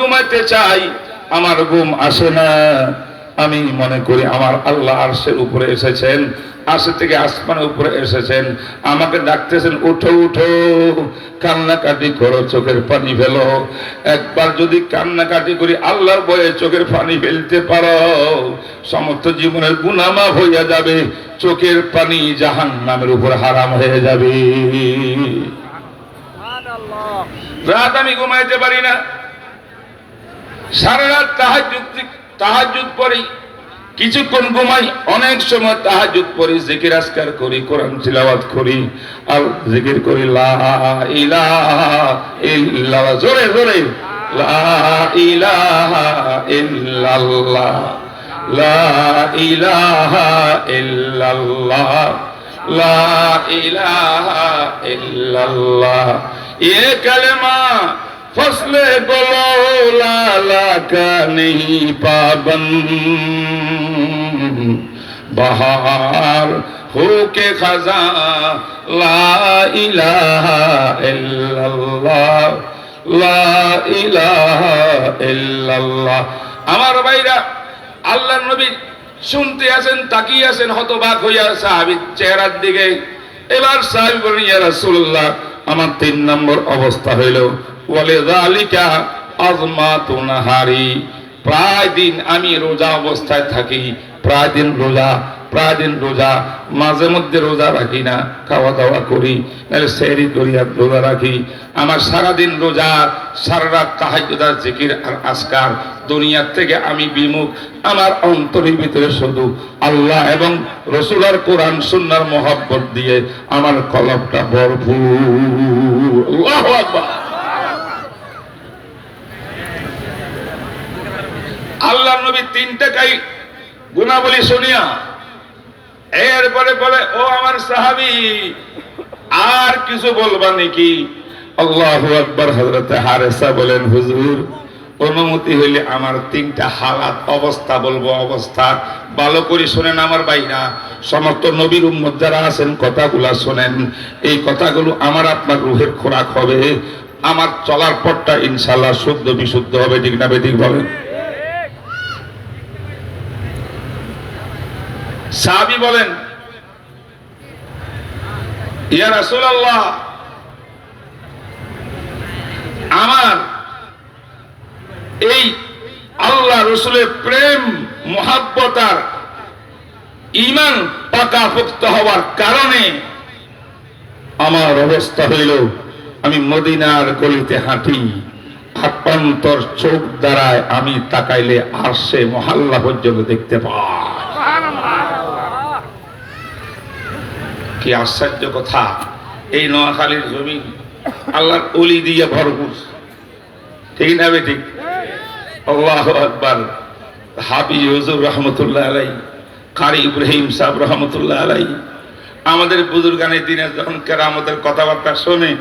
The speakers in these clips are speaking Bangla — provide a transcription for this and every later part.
ঘুমাইতে চাই, আমার ঘুম আসে না। আমি মনে করি আমার আল্লাহ আরশের উপরে এসেছেন, আরশ থেকে আসমানের উপরে এসেছেন, আমাকে ডাকতেছেন, উঠো উঠো, কান্নাকাটি করো, চোখের পানি ফেলো। একবার যদি কান্নাকাটি করি আল্লাহর ভয়ে চোখের পানি ফেলতে পারো, সমস্ত জীবনের গুনাহ মাফ হইয়া যাবে, চোখের পানি জাহান্নামের উপর হারাম হয়ে যাবে। রাত আমি ঘুমাইতে পারি না, সারা রাত তাহাজ্জুদ পড়ি, কিছুক্ষণ ঘুমাই, অনেক সময় তাহাজ্জুদ পড়ি, জিকির আজকার করি, কোরআন তিলাওয়াত করি, আর জিকির করি লা ইলাহা ইল্লাল্লাহ, জোরে জোরে লা ইলাহা ইল্লাল্লাহ, লা ইলাহা ইল্লাল্লাহ, লা ইলাহা ইল্লাল্লাহ। ये कलमा फसले बोलो लाला का नहीं पाबंद, बहार हो के खजा ला इलाहा इल्लल्लाह, ला इलाहा इल्लल्लाह। আমার ভাইরা, আল্লাহর নবী শুনতে আছেন, তাকিয়ে আছেন হতবাক হইয়া সাহাবীর চেহারার দিকে। এবার সাহাবী বলেন, ইয়া রাসূলুল্লাহ, আমার 3 নম্বর অবস্থা হইল ওয়ালিযালিকা আযমাতু নাহারি, প্রায় দিন আমি রোজা অবস্থায় থাকি, প্রায় দিন রোজা, মাঝে মধ্যে রোজা রাখি না, খাওয়া দাওয়া করি, নাহলে সেহরি করি আর রোজা রাখি। আমার সারাদিন রোজা, সারা রাত তাহাজ্জুদ আর জিকির আর আজকার, দুনিয়ার থেকে আমি বিমুখ। আমার অন্তরের ভিতরে শুধু আল্লাহ এবং রাসূল আর কোরআন সুন্নাহর মহব্বত দিয়ে আমার কলবটা ভরপুর। আল্লাহু আকবার। আল্লাহর নবী 3টাই গুণাবলী শুনিয়া এরপরে বলে, ও আমার সাহাবী, আর কিছু বলবা নাকি? আল্লাহু আকবার। হযরত হারেসা বলেন, হুজুর, অনুমতি হইলে আমার 3টা হালাত অবস্থা বলবো। অবস্থা ভালো করে শোনেন আমার ভাইরা, সমস্ত নবীর উম্মত যারা আছেন, কথাগুলা শোনেন। এই কথাগুলো আমার আপনার রূহের খোরাক হবে, আমার চলার পথটা ইনশাআল্লাহ শুদ্ধ বিশুদ্ধ হবে। ঠিক না বেঠিক বলেন? সাহাবী বলেন, ইয়া রাসূলুল্লাহ, আমার এই আল্লাহ রাসূলের প্রেম মুহাব্বত আর ঈমান পাকাপোক্ত হওয়ার কারণে আমার অবস্থা হইল, আমি মদিনার গলিতে হাঁটি, আভ্যন্তর চোখ দ্বারায় আমি তাকাইলে আরশে মহল্লা পর্যন্ত দেখতে পাই। কি আশ্চর্য কথা! এই নোয়াখালীর জমিন আল্লাহর ওলি দিয়ে ভরপুর। ঠিক না বেঠিক? আল্লাহু আকবার। হাফিজ হুজুর রহমতুল্লাহ আলাইহি, কারি ইব্রাহিম সাহেব রহমতুল্লাহ আলাইহি, আমাদের বুজুর্গানের দিনে যখন কেরামতের কথাবার্তা শোনে,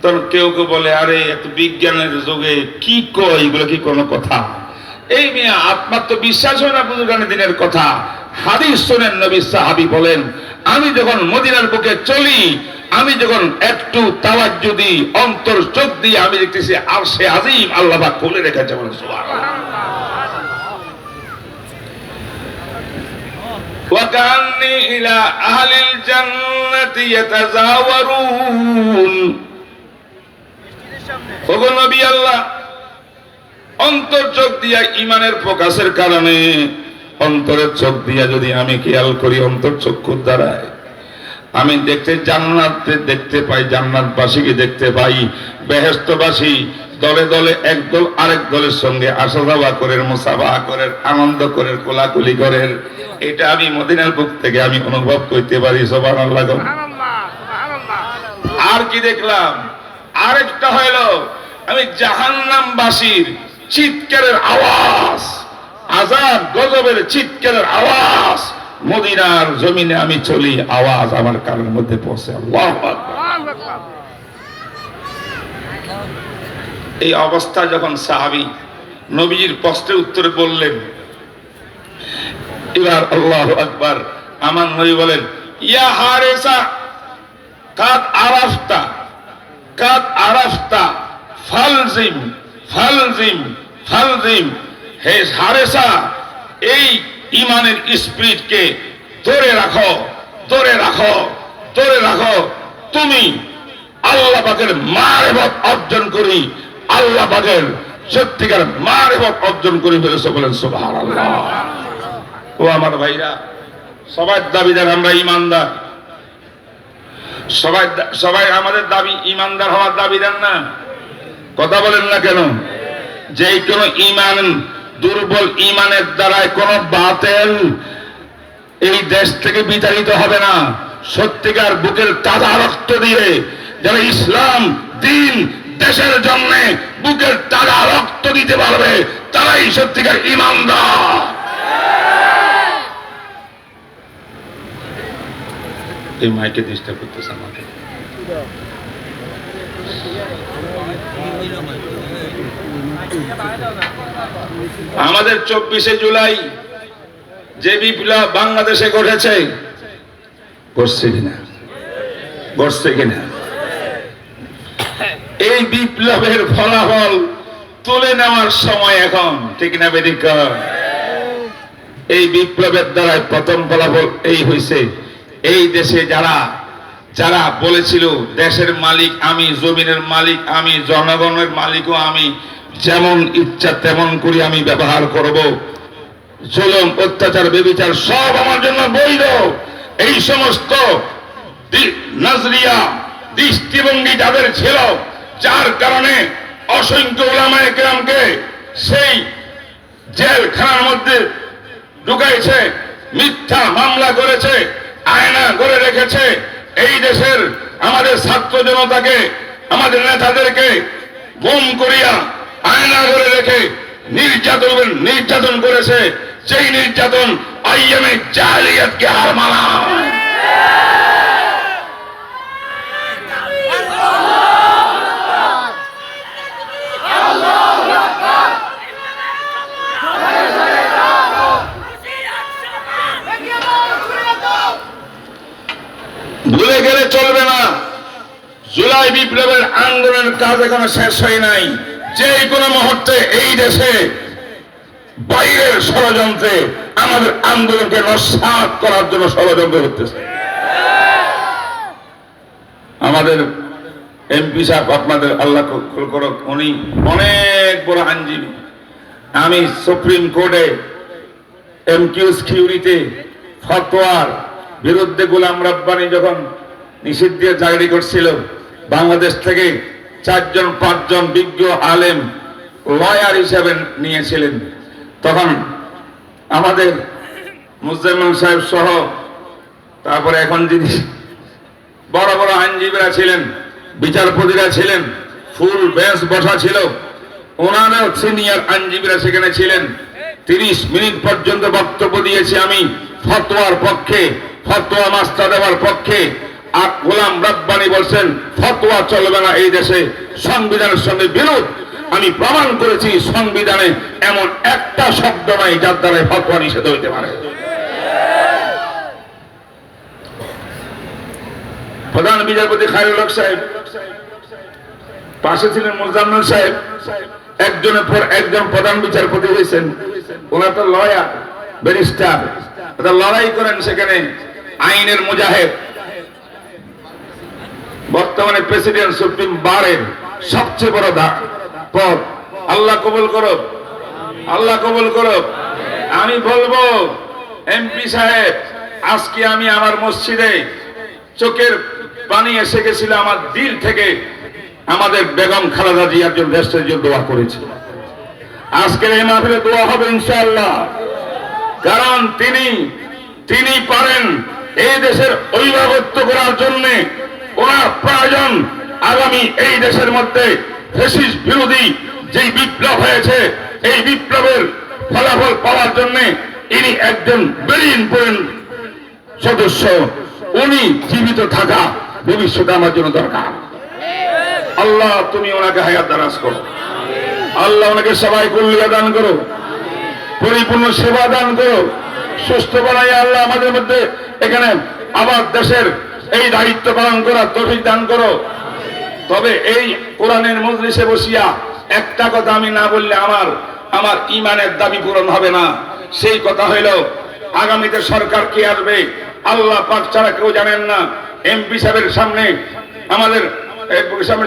তখন কেউ কেউ বলে, আরে এত বিজ্ঞানের যুগে কি কয়, এগুলো কি কোনো কথা? এই মেয়ে আপনার তো বিশ্বাস হয় না বুজুর্গানের দিনের কথা। হাদিস শোনেন, নবী সাহাবী বলেন, আমি যখন মদিনার বুকে চলি, আমি যখন একটু তাওয়াজ্জুদি অন্তর চোখ দিয়ে আমি দেখতেছি আরশে আজিম আল্লাহ পাক খুলে রেখেছে। বলেন সুবহানাল্লাহ। ওয়া কান্নি ইলা আহলিল জান্নাতি ইয়াতাজাওয়ারুন। ওগো নবী আল্লাহ, অন্তর চোখ দিয়া ঈমানের প্রকাশের কারণে, অন্তরের চোখ দিয়া যদি আমি খেয়াল করি, অন্তর চক্ষুর দ্বারায় আমি জান্নাতে দেখতে পাই, জান্নাতবাসীকে দেখতে পাই, বেহেশতবাসী দলে দলে একদল আরেক দলের সঙ্গে আসা যাওয়া করে, মুসাফাহা করে, আনন্দ করে, কোলাকুলি করে। এটা আমি মদিনার বুক থেকে আমি অনুভব করতে পারি। সুবহানাল্লাহ। আর কি দেখলাম? আরেকটা হইল, আমি জাহান্নামবাসীর চিৎকারের আওয়াজ, আযাব গজবের চিৎকারের আওয়াজ, মদিনার জমিনে আমি চলি, আওয়াজ আমার কানের মধ্যে পৌঁছে। আল্লাহু আকবার। এই অবস্থা যখন সাহাবী নবীজির প্রশ্নের উত্তরে বললেন, এবার আল্লাহু আকবার, আমার নবী বলেন, ইয়া হারেসা কাদ আরাফতা, কাদ আরাফতা, ফালজিম ফালজিম হালজিম, হে হারেসা, এই ইমানের স্পিরিটকে ধরে রাখো, ধরে রাখো, ধরে রাখো। তুমি আল্লাহ পাকের মারিফত অর্জন করি, আল্লাহ পাকের সত্যিকার মারিফত অর্জন করে ফেলেছো, বলেন সুবহানাল্লাহ। ও আমার ভাইরা, সবাই দাবিদার আমরা ইমানদার, সবাই আমাদের দাবি ইমানদার হওয়ার দাবিদার না? কথা বলেন না কেন? যে কোন ইমান, দুর্বল ইমানের দ্বারায় কোন বাতিল এই দেশ থেকে বিতাড়িত হবে না। সত্যিকার বুকের তাজা রক্ত দিয়ে যারা ইসলাম দিন দেশের জন্য বুকের তাজা রক্ত দিতে পারবে, তারাই সত্যিকার ইমানদার। এই মাইকে ডিস্টার্ব করতেছে আমাকে। আমাদের 24শে জুলাই যে বিপ্লব বাংলাদেশে ঘটেছে, ঘটছে কিনা, ঘটছে কিনা, এই বিপ্লবের ফলাফল তুলে নেওয়ার সময় এখন, ঠিক না বেদিক? এই বিপ্লবের দ্বারা প্রথম ফলাফল এই হয়েছে, এই দেশে যারা যারা বলেছিল দেশের মালিক আমি, জমিনের মালিক আমি, জনগণের মালিকও আমি, যেমন ইচ্ছা তেমন করে আমি ব্যবহার করব, জুলুম অত্যাচার ব্যভিচার সব আমার জন্য বৈধ, এই সমস্ত নজরিয়া দৃষ্টিভঙ্গি যাদের ছিল, যার কারণে অসংখ্য উলামায়ে কেরামকে সেই জেলখানার মধ্যে ঢুকাইছে, মিথ্যা মামলা করেছে, আয়না করে রেখেছে। এই দেশের আমাদের ছাত্র জনতাকে, আমাদের নেতাদেরকে গুম করিয়া আয়না করে রেখে নির্যাতন করেছে। সেই নির্যাতন আইএমএ জালিয়াতকে হার মানায়। ভুলে গেলে চলবে না, জুলাই বিপ্লবের আন্দোলনের কাজ এখনো শেষ হয় নাই। যে কোনো মুহূর্তে এই দেশে বাইরের ষড়যন্ত্রে আমাদের আন্দোলনকে নস্যাৎ করার জন্য ষড়যন্ত্র করতেছে। আমাদের এমপি সাহেব, আপনাদের আল্লাহ কবুল করুক, উনি অনেক বড় আইনজীবী। আমি সুপ্রিম কোর্টে এমকিউসকিউরিতে ফতোয়ার বিরুদ্ধে গোলাম রব্বানী যখন নিষিদ্ধ জারি করছিল, বাংলাদেশ থেকে 4-5 বিজ্ঞ আলেম লয়ার হিসাবে নিয়েছিলেন। তখন আমাদের মুজাম্মেল সাহেব সহ, তারপরে এখন যিনি বড় বড় আইনজীবীরা ছিলেন, বিচারপতিরা ছিলেন, ফুল বেঞ্চ বসা ছিল, ওনারা সিনিয়র আইনজীবীরা সেখানে ছিলেন। 30 মিনিট পর্যন্ত বক্তব্য দিয়েছি আমি ফতোয়ার পক্ষে, ফতোয়া মাস্টার দেওয়ার পক্ষে। আর গোলাম রব্বানী বলছেন ফতোয়া চলবে না এই দেশে, সংবিধানের সঙ্গে বিরোধ। আমি প্রমাণ করেছি সংবিধানে এমন একটা শব্দ নাই যার দ্বারা ফতোয়া নিষেধ হইতে পারে। প্রধান বিচারপতি খায়রুল হক সাহেব, পাশে ছিলেন মুজাম্মেল সাহেব, একজনের পর একজন প্রধান বিচারপতি হয়েছেন। ওনার তো লয়ার, ব্যারিস্টার, লড়াই করেন সেখানে, আইনের মুজাহিদ, বর্তমানে প্রেসিডেন্ট সুপ্রিম বারের সবচেয়ে বড় পদ। আল্লাহ কবুল করুক, আল্লাহ কবুল করুক। আমি বলবো এমপি সাহেব, আজকে আমি আমার মসজিদে চোখের পানি এসে গেছিল আমার দিল থেকে, আমাদের বেগম খালেদা জিয়ার জন্য দেশের জন্য দোয়া করেছি। আজকের এই মাহফিলে দোয়া হবে ইনশাআল্লাহ, কারণ তিনি পারেন এই দেশের অভিভাবকত্ব করার জন্য। ওনার প্রয়োজন আগামী এই দেশের মধ্যে ফ্যাসিস্ট বিরোধী যে বিপ্লব হয়েছে, এই বিপ্লবের ফলাফল পাওয়ার জন্য ইনি একজন ভেরি ইম্পর্টেন্ট সদস্য। উনি জীবিত থাকা ভবিষ্যতে আমার জন্য দরকার। আল্লাহ তুমি ওনাকে হায়াত দারাজ করো, আল্লাহ ওনাকে সবাই কল্যাণ দান করো, পরিপূর্ণ সেবা দান করো, সুস্থ বানাই আল্লাহ আমাদের মধ্যে এখানে আবার দেশের এই দায়িত্ব পালন করার তৌফিক দান করো। তবে এই কোরআনের মজলিসে বসিয়া একটা কথা আমি না বললে আমার আমার ইমানের দাবি পূরণ হবে না। সেই কথা হইল আগামীতে সরকার কে আসবে আল্লাহ পাক ছাড়া কেউ জানেন না। এমপি সাহেবের সামনে আমাদের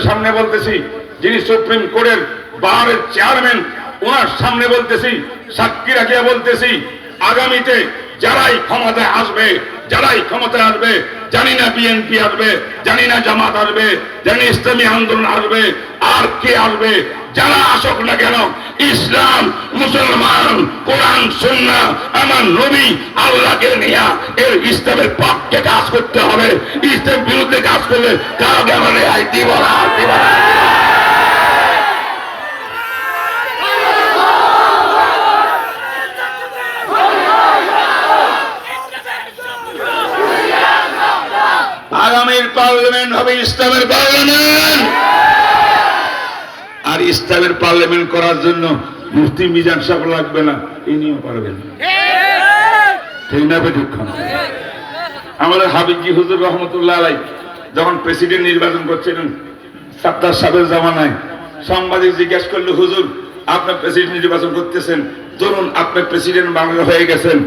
সামনে বলতেছি, যিনি সুপ্রিম কোর্টের বারের চেয়ারম্যান, ওনার সামনে বলতেছি, সাক্ষী রাখিয়া বলতেছি, আগামীতে যারাই ক্ষমতায় আসবে, জানি না বিএনপি আসবে, জানি না জামাত আসবে, জানি ইসলামী আন্দোলন আসবে, আর কে আসবে, যারা আসুক না কেন, ইসলাম, মুসলমান, কোরআন, সুন্নাহ, আমার নবী, আল্লাহকে নিয়ে এর ইসলামের পক্ষে কাজ করতে হবে। ইসলামের বিরুদ্ধে কাজ করলে কাউকে আমরা রেহাই দিব না। আগামীর পার্লামেন্ট হবে ইসলামের পার্লামেন্ট। আর ইসলামের পার্লামেন্ট করার জন্য মুফতি মিজান সাহেব লাগবে না, ইনিও পারবেন। ঠিক না বেঠিক? আমাদের হাবিবজি হুজুর রহমতুল্লাহ আলাই যখন প্রেসিডেন্ট নির্বাচন করছিলেন সাত্তার সাহেবের জামানায়, সাংবাদিক জিজ্ঞেস করলো, হুজুর আপনার প্রেসিডেন্ট নির্বাচন করতেছেন, ধরুন আপনার প্রেসিডেন্ট বাংলা হয়ে গেছেন,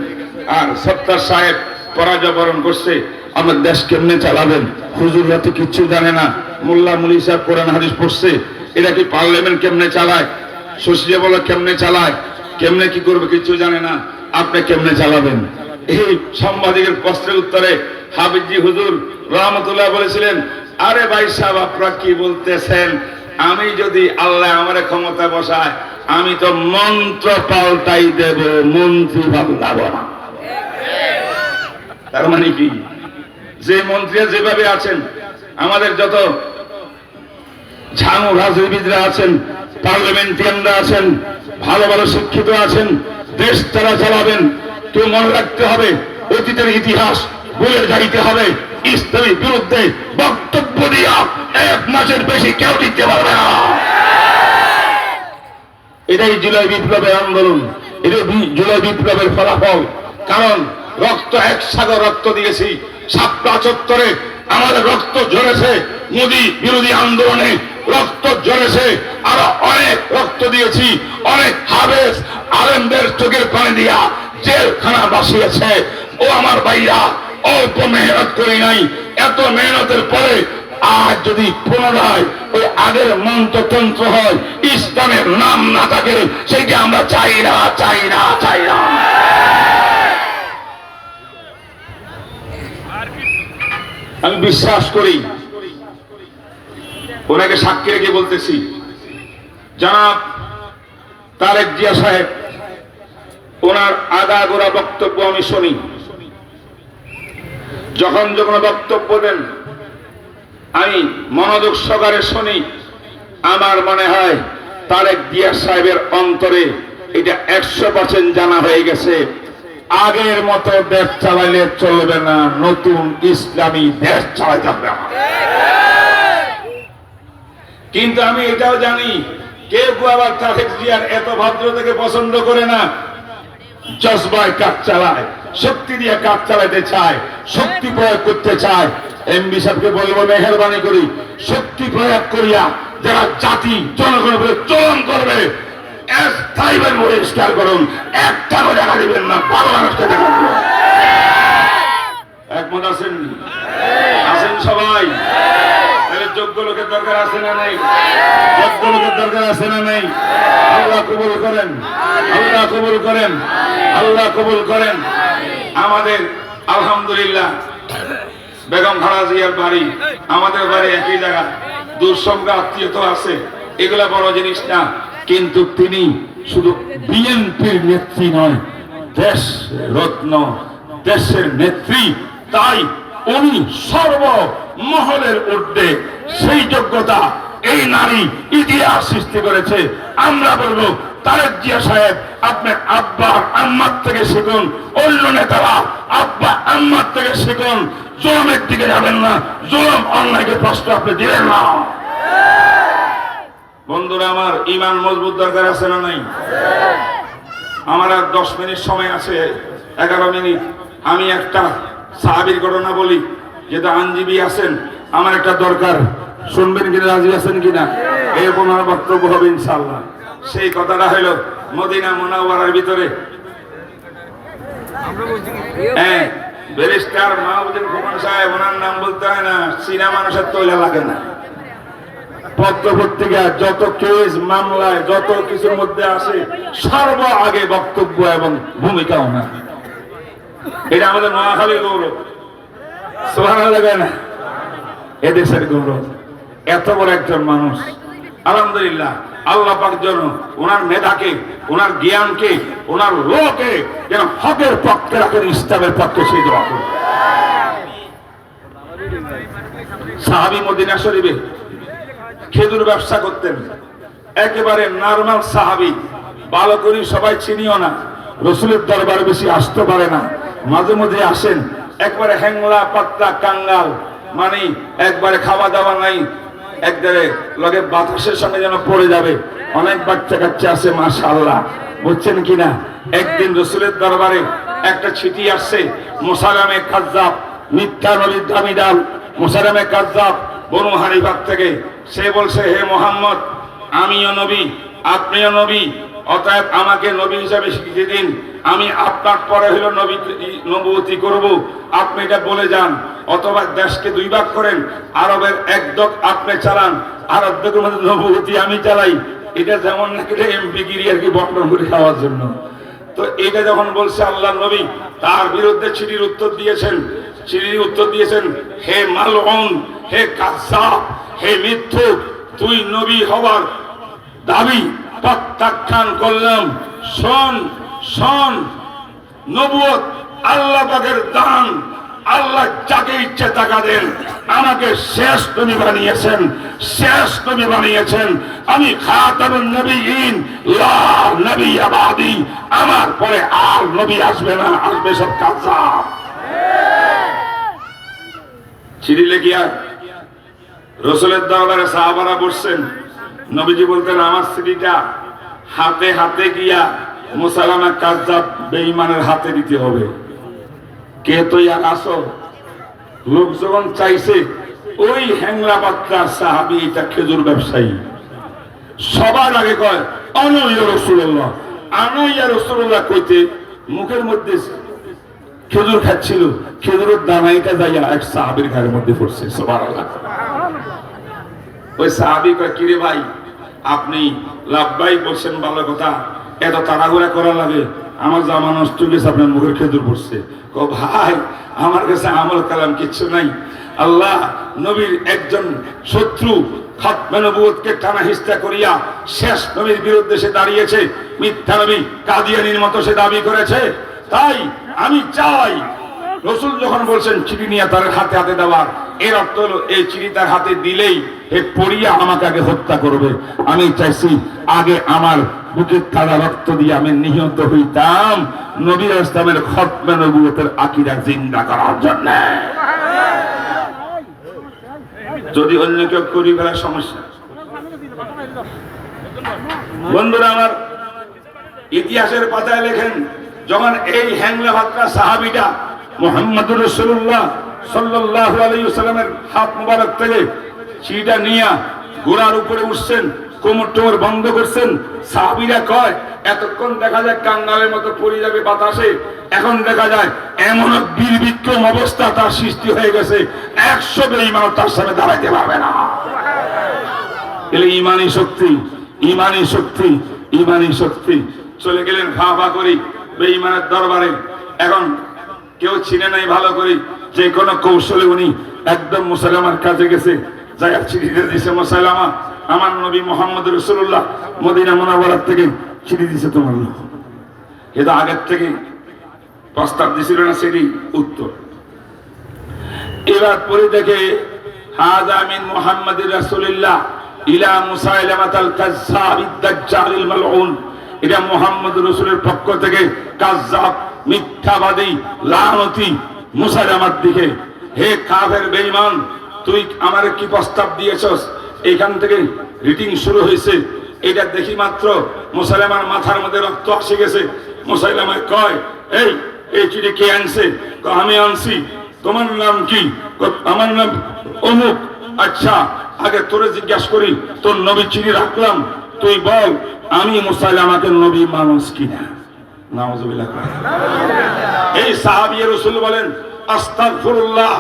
আর সাত্তার সাহেব পরাজয় বরণ করছে, আমার দেশ কেমনে চালাবেন? হুজুররা তো কিচ্ছু জানে না, মোল্লা মুলি সাহেব কোরআন হাদিস পড়ছে, এরা কি পার্লামেন্ট কেমনে চালায়, শশীয় বলে কেমনে চালায়, কেমনে কি করবে কিচ্ছু জানে না, আপনি কেমনে চালাবেন? এই সাংবাদিকের প্রশ্নের উত্তরে হাবিবজি হুজুর রহমতুল্লাহ বলেছিলেন, আরে ভাই সাহেব আপনারা কি বলতেছেন, আমি যদি আল্লাহ আমার ক্ষমতা বসায় আমি তো মন্ত্র পাল্টাই দেব, মন্ত্রী পাল্টাবো না। তার মানে কি, যে মন্ত্রীরা যেভাবে আছেন, আমাদের যত ঝানু রাজনীতিবিদরা আছেন, পার্লামেন্টারিয়ানরা আছেন, ভালো ভালো শিক্ষিত আছেন, দেশ তারা চালাবেন। কেউ মনে রাখতে হবে, অতীতের ইতিহাস বলে যাইতে হবে, ইসলামের বিরুদ্ধে বক্তব্য দিয়া 1 মাসের বেশি কেউ দিতে পারবে না। এটাই জুলাই বিপ্লবের আন্দোলন, এটাই জুলাই বিপ্লবের ফলাফল। কারণ রক্ত, এক সাগর রক্ত দিয়েছি, শাপলা চত্বরে আমাদের রক্ত ঝরেছে, মোদী বিরোধী আন্দোলনে রক্ত ঝরেছে, আরো অনেক রক্ত দিয়েছি, অনেক হাবেস আলেমদের চোখের পানি দিয়া জেলখানা বাসিয়েছে। ও আমার ভাইরা, অল্প মেহনত করি নাই, এত মেহনতের পরে আজ যদি পুনরায় ওই আগের মন্ত্রতন্ত্র হয়, ইসলামের নাম না থাকে, সেইটা আমরা চাই না। আমি বিশ্বাস করি, ওনাকে সাক্ষী রেখে বলতেছি, জনাব তারেক জিয়া সাহেব, ওনার আগাগোড়া বক্তব্য আমি শুনি, যখন বক্তব্য দেন আমি মনোযোগ সহকারে শুনি। আমার মনে হয় তারেক জিয়া সাহেবের অন্তরে এটা 100% জানা হয়ে গেছে, আগের মতো দেশ চালাইলে চলবে না, নতুন ইসলামী দেশ চালাইতে হবে। কিন্তু আমি এটাও জানি, কেউ আবার তারেক জিয়ার এত ভদ্রতাকে পছন্দ করে না, জজবায় কাজ চালায়, শক্তি দিয়ে কাজ চালাতে চায়, শক্তি প্রয়োগ করতে চায়। এমপি সাহেবকে বলবো, মেহেরবানি করি শক্তি প্রয়োগ করিয়া যারা জাতি জনগণের উপরে চলন করবে, স্থায়ীভাবে বহিষ্কার করুন, একটা জায়গা দিবেন না, ভালো মানুষকে দেখা দিবেন। একমত আছেন? সবাই? যোগ্য লোকের দরকার আছে না নেই? যোগ্য লোকের দরকার আছে না নেই? আল্লাহ কবুল করেন, আল্লাহ কবুল করেন, আল্লাহ কবুল করেন। আমাদের আলহামদুলিল্লাহ বেগম খালেদা জিয়ার বাড়ি আমাদের বাড়ি একই জায়গা, দূরসম্পর্ক আত্মীয়তা আছে, এগুলা বড় জিনিস না। কিন্তু তিনি শুধু বিএনপির নেত্রী নয়, দেশ রত্ন, দেশের নেত্রী। তাই উনি সর্বমহলের ঊর্ধ্বে, সেই যোগ্যতা এই নারী ইতিহাস সৃষ্টি করেছে। আমরা বলবো, তারেক জিয়া সাহেব, আপনি আব্বা আম্মার থেকে শিখুন, অন্য নেতারা আব্বা আম্মার থেকে শিখুন, জুলুমের দিকে যাবেন না, জুলুম অন্যায়কে প্রশ্ন আপনি দিলেন না। বন্ধুরা আমার, ইমান মজবুত দরকার আছে না নাই? আমার আর 10 মিনিট সময় আছে, 11 মিনিট। আমি একটা সাহাবীর ঘটনা বলি, যেটা আইনজীবী আছেন, আমার একটা দরকার, শুনবেন কিনা, রাজি আছেন কিনা? এরকম আমার বক্তব্য হবে ইনশাআল্লাহ। সেই কথাটা হইল, মদিনা মুনাওয়ারার ভিতরে ব্যারিস্টার মাহবুবুল খোকন সাহেব, ওনার নাম বলতে হয় না, চীনা মানুষের তৈলা লাগে না। পত্র পত্রিকা যত কেস মামলায় যত কিছুর মধ্যে আসে সর্ব আগে বক্তব্য এবং ভূমিকা ওনার। এটা আমাদের নোয়াখালীর গৌরব, সুবহানাল্লাহ না, এদেশের গৌরব। এত বড় একজন মানুষ, আলহামদুলিল্লাহ। আল্লাহ পাক যেন ওনার মেধাকে, ওনার জ্ঞানকে, ওনার লোকে যেন হকের পক্ষে রাখেন, ইসলামের পক্ষে, সেই দোয়া করুন। সাহাবী মদিনা শরীফে খেজুর ব্যবসা করতেন, একেবারে নরমাল সাহাবী, ভালো করে সবাই চিনিও না, রসুলের দরবারে বেশি আসতে পারে না, মাঝে মধ্যে আসেন, একবারে হ্যাংলা পাতলা কাঙ্গাল, মানে একবারে খাওয়া দাওয়া নাই, একবারে লগে বাতাসের সঙ্গে যেন পড়ে যাবে। অনেক বাচ্চা কাচ্চা আছে মাশাআল্লাহ, বুঝছেন কিনা। একদিন রসুলের দরবারে একটা চিঠি আসছে, মুসাইলামে কাজ্জাব, মিথ্যা নবীর দাবিদার মুসাইলামে কাজ্জাব বনু হানিফা থেকে। সে বলছে, হে মুহাম্মদ, আমিও নবী, আপনিও নবী, অতএব আমাকে নবী হিসাবে স্বীকৃতি দিন, আমি আপনার পরে হলো নবুয়তি করব, আপনি এটা বলে যান। অথবা দেশকে দুই ভাগ করেন, আরবের এক দক আপনি চালান, আর অর্ধেকের মধ্যে নবুয়তি আমি চালাই। এটা যেমন নাকি এমপিগিরি আর কি বন্টন করে খাওয়ার জন্য। তো এটা যখন বলছে আল্লাহ নবী, তার বিরুদ্ধে চিঠির উত্তর দিয়েছেন, হে মালউন, হে কাযযাব, হে মিথ্যুক, তুই নবী হওয়ার দাবি প্রত্যাখ্যান করলাম। শোন শোন, নবুয়ত আল্লাহ পাকের দান, আল্লাহ যাকে ইচ্ছে তাকা দেন। আমাকে শেষ নবী বানিয়েছেন, শেষ নবী বানিয়েছেন। আমি খাতামুন নবিয়্যিন, লা নবিয়্য বাদি, আমার পরে আর নবী আসবে না, আসবে সব কাযযাব। চিঠি লিখিয়া রাসূলের দরবারে সাহাবারা বসছেন। নবীজি বলতেন, আমার চিঠিটা হাতে হাতে গিয়া মুসাইলামা কাযযাব বেঈমানের হাতে দিতে হবে। কে তৈয়ার আসো? লোক যখন চাইছে, ওই হ্যাংলা পাত্রা সাহাবী, এটা খেজুর ব্যবসায়ী, সবার আগে কয় আনা ইয়া রাসূলুল্লাহ, আনা ইয়া রাসূলুল্লাহ কইতে মুখের মধ্যে খেজুর খাচ্ছিল, খেজুরের দানাইটা যাইয়া এক সাহাবীর ঘরের মধ্যে পড়ছে। সুবহানাল্লাহ। ওই সাহাবী কয়, কিরে ভাই, আপনি লাভবাই বলছেন, ভালো কথা, এত তাড়াহুড়া করা লাগে, আমার জামা নষ্ট হয়েছে, আপনার মুখের খেজুর পড়ছে। ও ভাই, আমার কাছে আমল কালাম কিচ্ছু নাই। আল্লাহ নবীর একজন শত্রু খাতমে নবুয়তকে টানা হিস্তা করিয়া শেষ নবীর বিরুদ্ধে সে দাঁড়িয়েছে, মিথ্যা নবী কাদিয়ানীর মতো সে দাবি করেছে। তাই আমি চাই রাসূল যখন বলছেন চিঠি নিয়ে তার হাতে হাতে দেওয়ার, এর অর্থ হলো এই চিঠি তার হাতে দিলেই হে পড়িয়া আমাকে আগে হত্যা করবে। আমি চাইছি আগে আমার বুকের তাজা রক্ত দিয়ে আমি নিহত হইতাম, নবী ইসলামের খাতমে নবুয়তের আকীদা জিন্দা করার জন্য। যদি অন্য কেউ করি ফেলার সমস্যা। বন্ধুরা আমার, ইতিহাসের পাতায় লেখেন, যখন এই হ্যাংলা ভাতরা সাহাবীটা মুহাম্মদুর রাসূলুল্লাহ সাল্লাল্লাহু আলাইহি ওয়াসাল্লামের হাত মুবারক থেকে চিঠিটা নিয়ে ঘোড়ার উপরে উঠছেন, কোমর টোমর বন্ধ করছেন, সাহাবীরা কয় এতক্ষণ দেখা যায় কাঙ্গালের মতো পড়ে যাবে বাতাসে, এখন দেখা যায় এমন বীরবিক্রম অবস্থা তার সৃষ্টি হয়ে গেছে, 100 বেঈমান তার সামনে দাঁড়াইতে পারবে না। এলে ঈমানী শক্তি, ঈমানী শক্তি, ঈমানী শক্তি। চলে গেলেন ফা ফা করে বেঈমানের দরবারে। এখন কেউ চিনে নাই ভালো করে, যে কোনো কৌশলে উনি একদম মুসাইলামার কাছে গেছে, যাই চিঠিতে দিছে, মুসাইলামা, আমার নবী মুহাম্মদ রাসূলুল্লাহ মদিনা মুনাওয়ারা থেকে চিঠি দিছে তোমার লোক। এটা আগের থেকে প্রস্তাব দিছিল না, সেটি উত্তর। এবার পরে দেখে হাযা মিন মুহাম্মাদির রাসূলিল্লাহ ইলা মুসাইলামাতাল কাযযাবিদ দাজ্জালিল মালউন। এটা মুহাম্মদ রাসূলের পক্ষ থেকে কাযযাব, মিথ্যাবাদী, লানতি মুসাইলামার দিকে। হে কাফের বেঈমান, তুই আমারে কি প্রস্তাব দিয়েছস? এইখান থেকে রিটিং শুরু হয়েছে। এটা দেখি মাত্র মুসাইলামার মাথার মধ্যে রক্ত আসে গেছে। মুসাইলামা কয়, এই চিঠি কে আনছে? আমি আনছি। তোমার নাম কি? আমার নাম অমুক। আচ্ছা, আগে তোরে জিজ্ঞাসা করি, তোর নবী চিঠি রাখলাম, তুই বল আমি মুসাইলামাকে নবী মানুষ কিনা। নাউজুবিল্লাহ। এই সাহাবী রাসূল বলেন আস্তাগফিরুল্লাহ,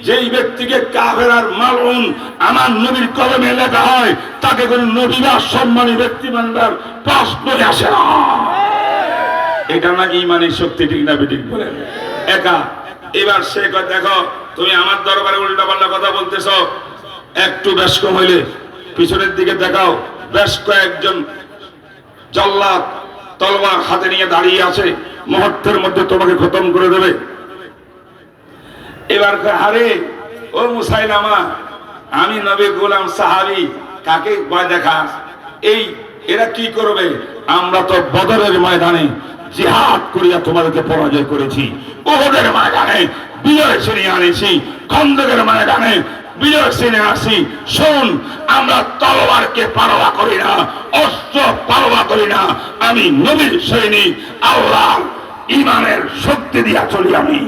যেই ব্যক্তিকে কাফের আর মালউন আমার নবীর কলমে লেখা হয় তাকে কোন নবী বা সম্মানী ব্যক্তি বানার প্রশ্নই আসে না। এটা নাকি ইমানের শক্তি, ঠিক না বেঠিক বলেন? একা এবার সে কয় দেখো তুমি আমার দরবারে উল্টাপাল্টা কথা বলতেছ, একটু বেশ কম হইলে পিছনের দিকে দেখাও, বেশ কয়েকজন জল্লাদ তলোয়ার হাতে নিয়ে দাঁড়িয়ে আছে, মুহূর্তের মধ্যে তোমাকে খতম করে দেবে। এবার আরে ও মুসাইলামা, আমি নবীর গোলাম সাহাবী, কাকে ভয় দেখাস? এই এরা কি করবে? আমরা তো বদরের ময়দানে জিহাদ করিয়া তোমাদেরকে পরাজয় করেছি, উহুদের ময়দানে বিজয় ছিনিয়ে আনেছি, খন্দকের ময়দানে বিজয় ছিনিয়ে আসি। শোন, আমরা তলোয়ারকে পারোয়া করি না, অস্ত্র পারোয়া করি না, আমি নবীর সৈনিক, আল্লাহ ইমানের শক্তি দিয়া চলি আমি।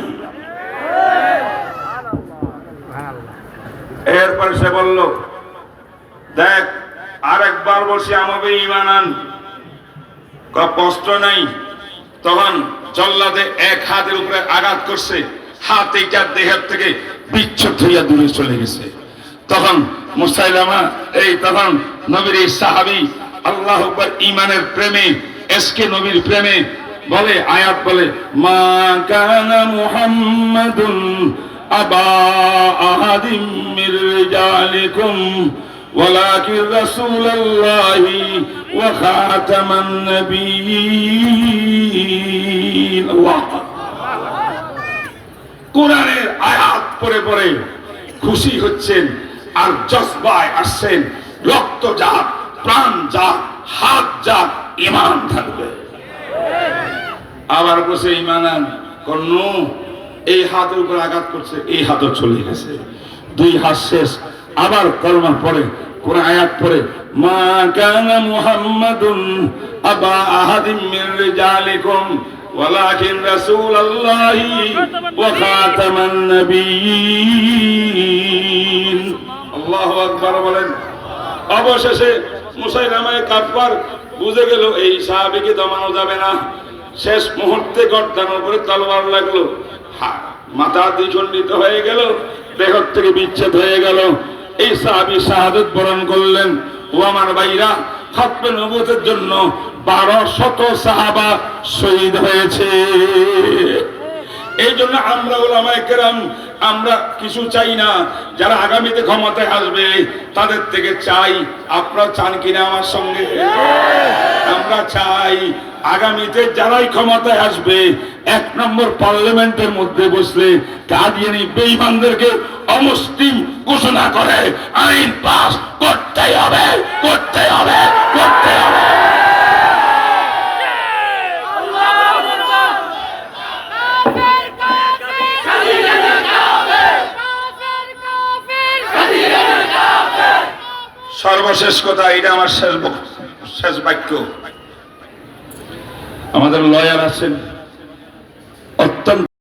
এরপরে সে বলল দেখ আরেকবার বসে আমাকে ঈমান আন। কষ্ট নাই। তখন জল্লাদে এক হাতের উপরে আঘাত করছে, হাত এইটা দেহের থেকে বিচ্ছুত হইয়া দূরে চলে গেছে। তখন মুসাইলামা তখন নবীর এই সাহাবী আল্লাহু আকবার ঈমানের প্রেমে, এসকে নবীর প্রেমে বলে, আয়াত বলে মা কানা মুহাম্মাদুন আবা আহাদিম মির রিজালিকুম ওয়ালাকিন রাসূলুল্লাহি ওয়া খাতামান নবিয়্যিন। আল্লাহ কোরআনের আয়াত পড়ে পড়ে খুশি হচ্ছেন আর জজবায় আসছেন। রক্ত যাক, প্রাণ যাক, হাত যাক, ঈমান থাকবে। আবার বসে ঈমান আন। কোন এই হাতের উপর আঘাত করছে, এই হাতও চলে গেছে, দুই হাত শেষ। আবার কলমা পড়ে, কোরআন আয়াত পড়ে মা কানা মুহাম্মাদুন আবা আহাদিম মির রিজালিকুম ওয়ালাকিন রাসূলুল্লাহি ওয়া খাতামান নবিয়্যিন। আল্লাহু আকবার বলেন। অবশেষে মুসাইলামা কাফফার বুঝে গেল এই সাহাবীকে দমানো যাবে না। শেষ মুহূর্তে গর্দানের উপরে তলোয়ার লাগলো, মাথা দ্বিখণ্ডিত হয়ে গেল, দেহ থেকে বিচ্ছেদ হয়ে গেল। এই সাহাবী শাহাদাত বরণ করলেন। ও আমার ভাইরা, খতমে নবুয়তের জন্য 1200 সাহাবা শহীদ হয়েছে। এই জন্য আমরা উলামায়ে কেরাম আমরা কিছু চাই না, যারা আগামীতে ক্ষমতায় আসবে তাদের থেকে চাই। আপনারা চান কিনা আমার সঙ্গে? আমরা চাই আগামীতে যারাই ক্ষমতায় আসবে 1 নম্বর পার্লামেন্টের মধ্যে বসলে কাদিয়ানী বেঈমানদেরকে অমুসলিম ঘোষণা করে আইন পাস করতে হবে, করতে হবে, করতে হবে। সর্বশেষ কথা, এটা আমার শেষ বাক্য। আমাদের লয়ার আছেন, অত্যন্ত